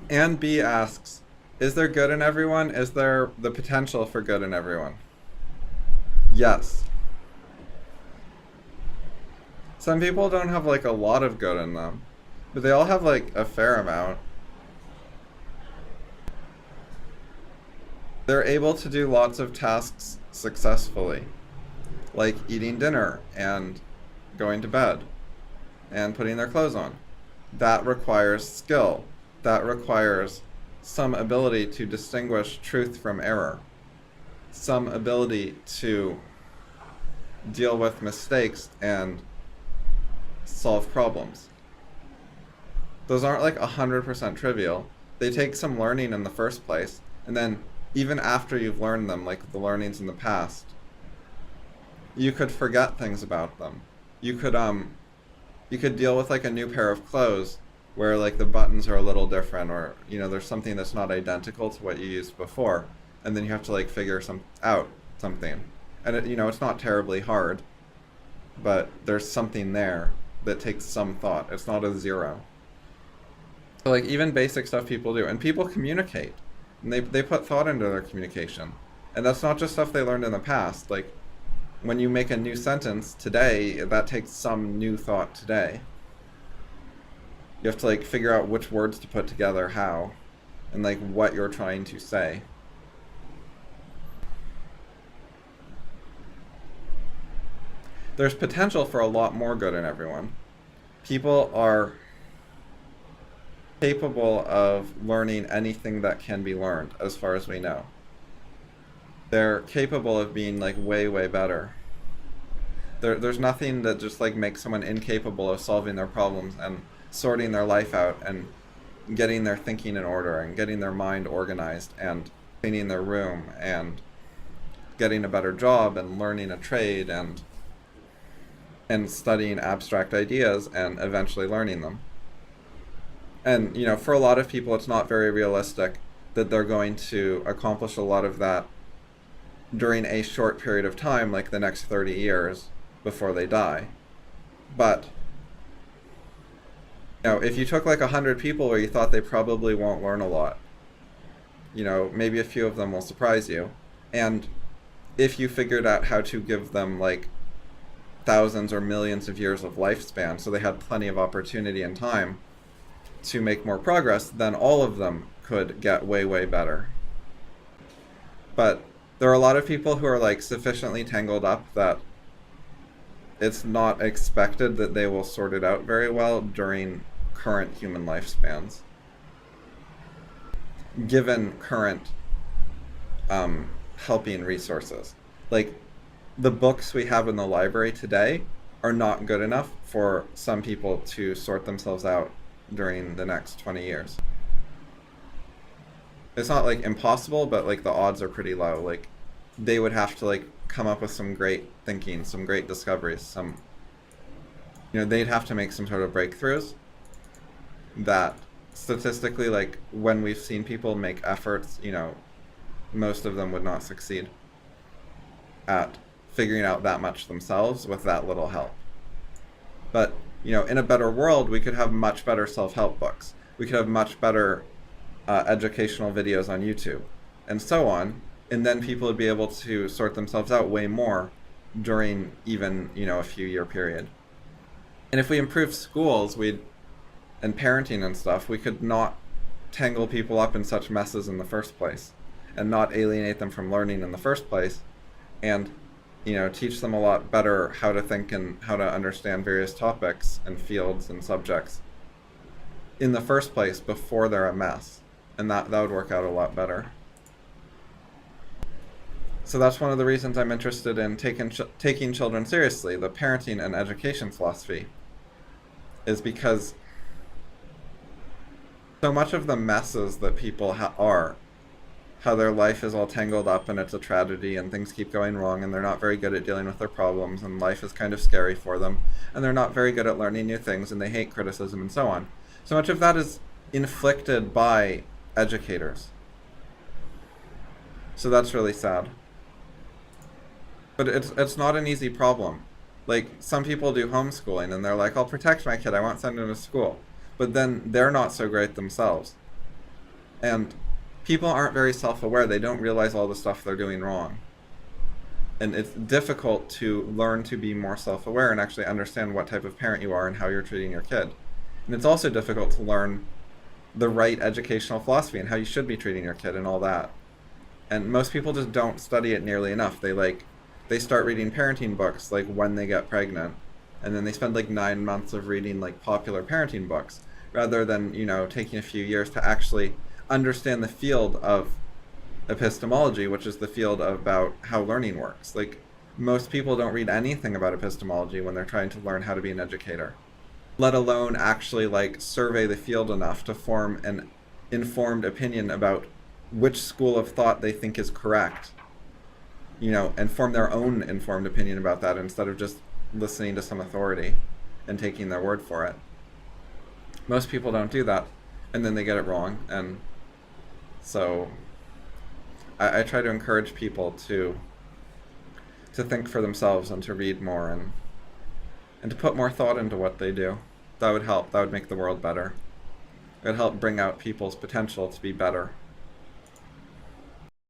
And B asks, is there good in everyone? Is there the potential for good in everyone? Yes. Some people don't have like a lot of good in them, but they all have like a fair amount. They're able to do lots of tasks successfully, like eating dinner and going to bed and putting their clothes on. That requires skill. That requires some ability to distinguish truth from error, some ability to deal with mistakes and solve problems. Those aren't like 100% trivial. They take some learning in the first place, and then even after you've learned them, like the learnings in the past, you could forget things about them. You could deal with like a new pair of clothes where like the buttons are a little different, or there's something that's not identical to what you used before, and then you have to like figure out something. And it's not terribly hard, but there's something there that takes some thought. It's not a zero. So like even basic stuff people do, and people communicate, and they put thought into their communication. And that's not just stuff they learned in the past. Like when you make a new sentence today, that takes some new thought today. You have to like figure out which words to put together, how, and like what you're trying to say. There's potential for a lot more good in everyone. People are capable of learning anything that can be learned, as far as we know. They're capable of being like way, way better. There's nothing that just like makes someone incapable of solving their problems and sorting their life out and getting their thinking in order and getting their mind organized and cleaning their room and getting a better job and learning a trade and studying abstract ideas and eventually learning them. And for a lot of people, it's not very realistic that they're going to accomplish a lot of that during a short period of time, like the next 30 years before they die. But if you took like 100 people where you thought they probably won't learn a lot, maybe a few of them will surprise you. And if you figured out how to give them like thousands or millions of years of lifespan, so they had plenty of opportunity and time to make more progress, then all of them could get way, way better. But there are a lot of people who are like sufficiently tangled up that it's not expected that they will sort it out very well during current human lifespans, given current helping resources. Like the books we have in the library today are not good enough for some people to sort themselves out during the next 20 years. It's not like impossible, but like the odds are pretty low. Like they would have to like come up with some great thinking, some great discoveries, they'd have to make some sort of breakthroughs that statistically, like when we've seen people make efforts, most of them would not succeed at figuring out that much themselves with that little help. But in a better world, we could have much better self-help books. We could have much better educational videos on YouTube, and so on. And then people would be able to sort themselves out way more during even, a few year period. And if we improve schools, and parenting and stuff, we could not tangle people up in such messes in the first place, and not alienate them from learning in the first place, and teach them a lot better how to think and how to understand various topics and fields and subjects in the first place before they're a mess. And that would work out a lot better. So that's one of the reasons I'm interested in taking children seriously. The parenting and education philosophy is because so much of the messes that people are, how their life is all tangled up and it's a tragedy and things keep going wrong and they're not very good at dealing with their problems and life is kind of scary for them and they're not very good at learning new things and they hate criticism and so on. So much of that is inflicted by educators. So that's really sad. But it's not an easy problem. Like some people do homeschooling and they're like, I'll protect my kid, I won't send him to school. But then they're not so great themselves. And people aren't very self-aware. They don't realize all the stuff they're doing wrong. And it's difficult to learn to be more self-aware and actually understand what type of parent you are and how you're treating your kid. And it's also difficult to learn the right educational philosophy and how you should be treating your kid and all that. And most people just don't study it nearly enough. They start reading parenting books like when they get pregnant, and then they spend like 9 months of reading like popular parenting books rather than, taking a few years to actually understand the field of epistemology, which is the field about how learning works. Like, most people don't read anything about epistemology when they're trying to learn how to be an educator, let alone actually like survey the field enough to form an informed opinion about which school of thought they think is correct, and form their own informed opinion about that instead of just listening to some authority and taking their word for it. Most people don't do that, and then they get it wrong. And so I try to encourage people to think for themselves and to read more and to put more thought into what they do. That would help. That would make the world better. It would help bring out people's potential to be better.